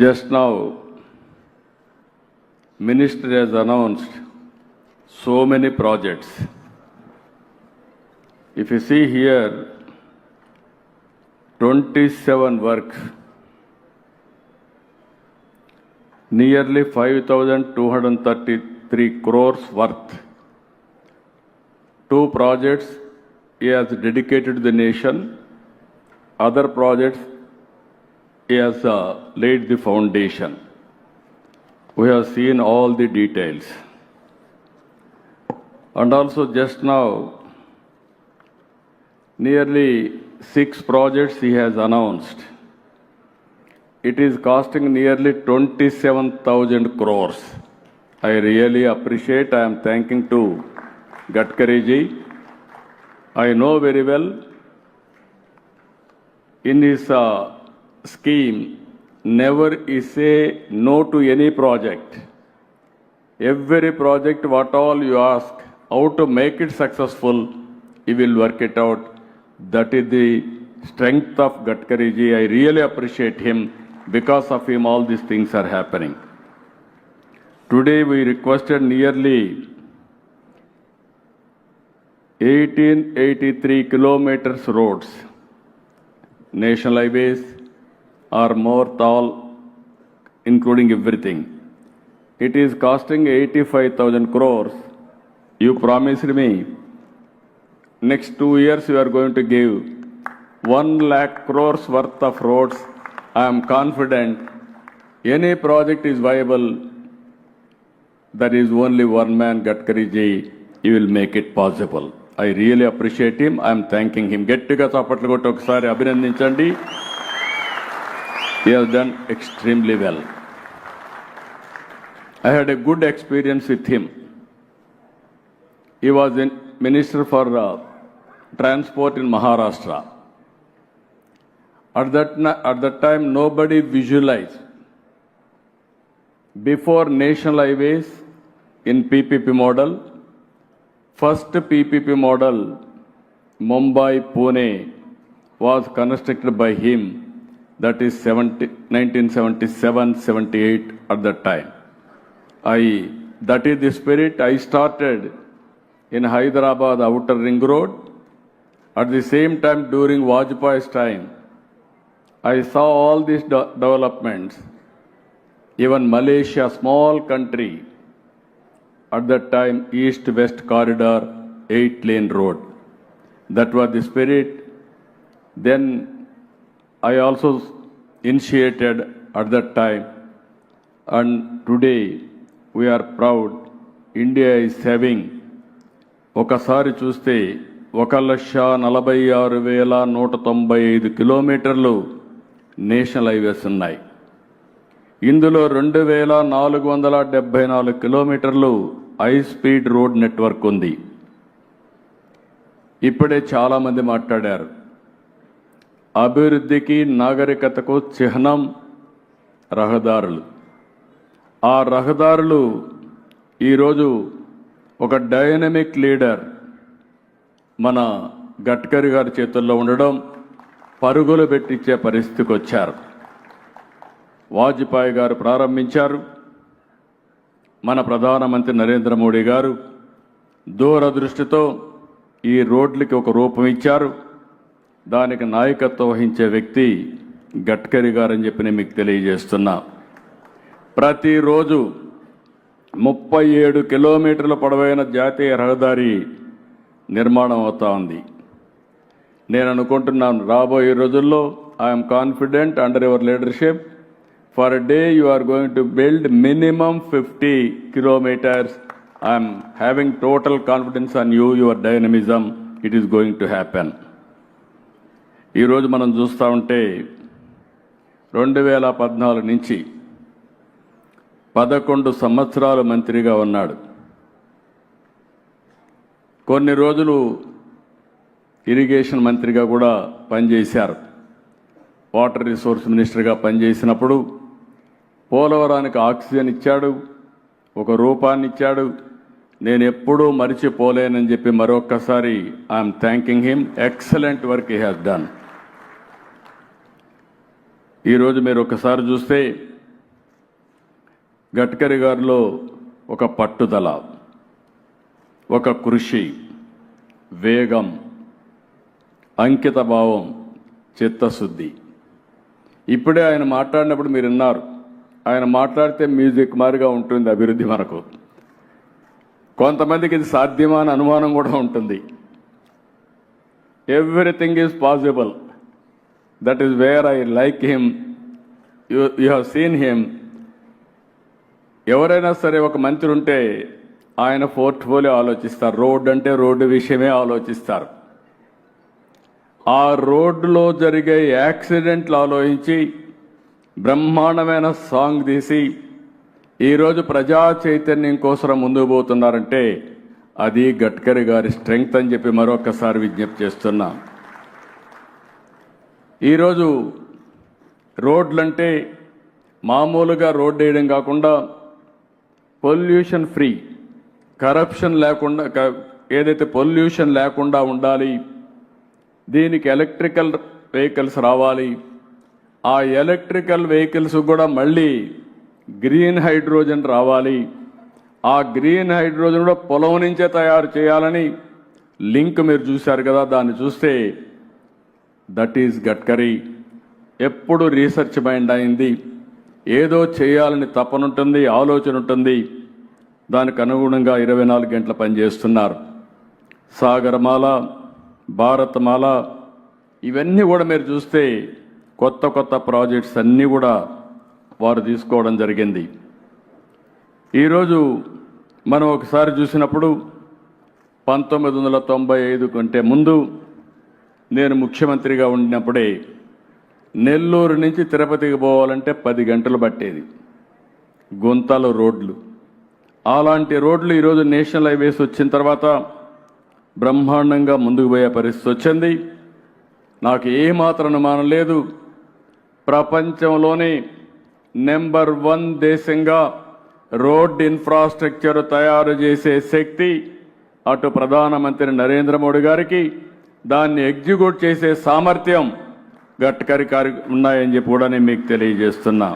Just now, Minister has announced so many projects. If you see here, 27 works, nearly 5,233 crores worth. 2 projects he has dedicated to the nation. Other projects he has laid the foundation. We have seen all the details. And also just now, nearly 6 projects he has announced. It is costing nearly 27,000 crores. I really appreciate, I am thanking to Gadkari ji. I know very well, in his scheme, never is say no to any project. Every project, what all you ask, how to make it successful, he will work it out. That is the strength of Gadkari ji. I really appreciate him. Because of him, all these things are happening. Today, we requested nearly 1883 kilometers roads. National highways are more tall, including everything. It is costing 85,000 crores. You promised me, next 2 years you are going to give 1 lakh crores worth of roads. I am confident any project is viable. There is only one man, Gadkari ji. He will make it possible. I really appreciate him. I am thanking him. Gettiga chapatlu kotti okasari abhinandinchandi. He has done extremely well. I had a good experience with him. He was in Minister for Transport in Maharashtra. At that time, nobody visualized. Before national highways in PPP model, first PPP model, Mumbai-Pune, was constructed by him. That is 1977-78 at that time. That is the spirit. I started in Hyderabad Outer Ring Road. At the same time, during Vajpayee's time, I saw all these developments. Even Malaysia, small country, at that time, East-West Corridor, 8-lane road. That was the spirit. Then I also initiated at that time. And today, we are proud. India is having, ఒకసారి చూస్తే 1,46,195 కిలోమీటర్లు national highways ఉన్నాయి. ఇందులో 2,474 కిలోమీటర్లు high speed road network ఉంది. ఇప్పుడే చాలామంది మాట్లాడారు, అభివృద్ధికి నాగరికతకు చిహ్నం రహదారులు. ఆ రహదారులు ఈరోజు ఒక డైనమిక్ లీడర్ మన గడ్కరీ గారి చేతుల్లో ఉండడం, పరుగులు పెట్టించే పరిస్థితికి వచ్చారు. వాజ్పేయి గారు ప్రారంభించారు. మన ప్రధానమంత్రి నరేంద్ర మోడీ గారు దూరదృష్టితో ఈ రోడ్లకి ఒక రూపం ఇచ్చారు. దానికి నాయకత్వం వహించే వ్యక్తి గడ్కరీ గారని చెప్పి నేను మీకు తెలియజేస్తున్నా. ప్రతిరోజు 37 కిలోమీటర్ల పొడవైన జాతీయ రహదారి నిర్మాణం అవుతా ఉంది. నేను అనుకుంటున్నాను, రాబోయే రోజుల్లో I'm confident under your leadership, for a day you are going to build minimum 50 kilometers. I am having total confidence on you, your dynamism. It is going to happen. ఈరోజు మనం చూస్తూ ఉంటే 2014 నుంచి 11 సంవత్సరాలు మంత్రిగా ఉన్నాడు. కొన్ని రోజులు ఇరిగేషన్ మంత్రిగా కూడా పనిచేశారు. వాటర్ రిసోర్స్ మినిస్టర్గా పనిచేసినప్పుడు పోలవరానికి ఆక్సిజన్ ఇచ్చాడు, ఒక రూపాన్ని ఇచ్చాడు. నేను ఎప్పుడూ మరిచిపోలేనని చెప్పి మరొక్కసారి I'm thanking him. Excellent work he has done. ఈరోజు మీరు ఒకసారి చూస్తే గడ్కరీ గారిలో ఒక పట్టుదల, ఒక కృషి, వేగం, అంకిత భావం, చిత్తశుద్ధి. ఇప్పుడే ఆయన మాట్లాడినప్పుడు మీరు విన్నారు. ఆయన మాట్లాడితే మ్యూజిక్ మారిగా ఉంటుంది అభివృద్ధి. మనకు కొంతమందికి ఇది సాధ్యమా అని అనుమానం కూడా ఉంటుంది. Everything is possible. That is where I like him. You have seen him. ఎవరైనా సరే ఒక మంత్రి ఉంటే ఆయన పోర్ట్ఫోలియో ఆలోచిస్తారు. రోడ్డు అంటే రోడ్డు విషయమే ఆలోచిస్తారు. ఆ రోడ్డులో జరిగే యాక్సిడెంట్లు ఆలోచించి బ్రహ్మాండమైన సాంగ్ తీసి ఈరోజు ప్రజా చైతన్యం కోసం ముందుకు పోతున్నారంటే అది గడ్కరీ గారి స్ట్రెంగ్త్ అని చెప్పి మరొకసారి విజ్ఞప్తి చేస్తున్నా. ఈరోజు రోడ్లంటే మామూలుగా రోడ్డు వేయడం కాకుండా పొల్యూషన్ ఫ్రీ, కరప్షన్ లేకుండా, ఏదైతే పొల్యూషన్ లేకుండా ఉండాలి, దీనికి ఎలక్ట్రికల్ వెహికల్స్ రావాలి. ఆ ఎలక్ట్రికల్ వెహికల్స్ కూడా మళ్ళీ గ్రీన్ హైడ్రోజన్ రావాలి. ఆ గ్రీన్ హైడ్రోజన్ కూడా పొలం నుంచే తయారు చేయాలని లింక్ మీరు చూశారు కదా. దాన్ని చూస్తే దట్ ఈజ్ గడ్కరీ. ఎప్పుడు రీసెర్చ్ మైండ్ అయింది. ఏదో చేయాలని తపనుంటుంది, ఆలోచన ఉంటుంది. దానికి అనుగుణంగా 24 గంటల పనిచేస్తున్నారు. సాగరమాల, భారతమాల, ఇవన్నీ కూడా మీరు చూస్తే కొత్త కొత్త ప్రాజెక్ట్స్ అన్నీ కూడా వారు తీసుకోవడం జరిగింది. ఈరోజు మనం ఒకసారి చూసినప్పుడు 1995 కంటే ముందు నేను ముఖ్యమంత్రిగా ఉన్నప్పుడే నెల్లూరు నుంచి తిరుపతికి పోవాలంటే 10 గంటలు పట్టేది. గుంతలు రోడ్లు. అలాంటి రోడ్లు ఈరోజు నేషనల్ హైవేస్ వచ్చిన తర్వాత బ్రహ్మాండంగా ముందుకు పోయే పరిస్థితి వచ్చింది. నాకు ఏమాత్రం అనుమానం లేదు, ప్రపంచంలోనే నెంబర్ 1 దేశంగా రోడ్ ఇన్ఫ్రాస్ట్రక్చర్ తయారు చేసే శక్తి అటు ప్రధానమంత్రి నరేంద్ర మోడీ గారికి, దాన్ని ఎగ్జిక్యూట్ చేసే సామర్థ్యం గడ్కరీ గారికి ఉన్నాయని చెప్పి కూడా నేను మీకు తెలియజేస్తున్నా.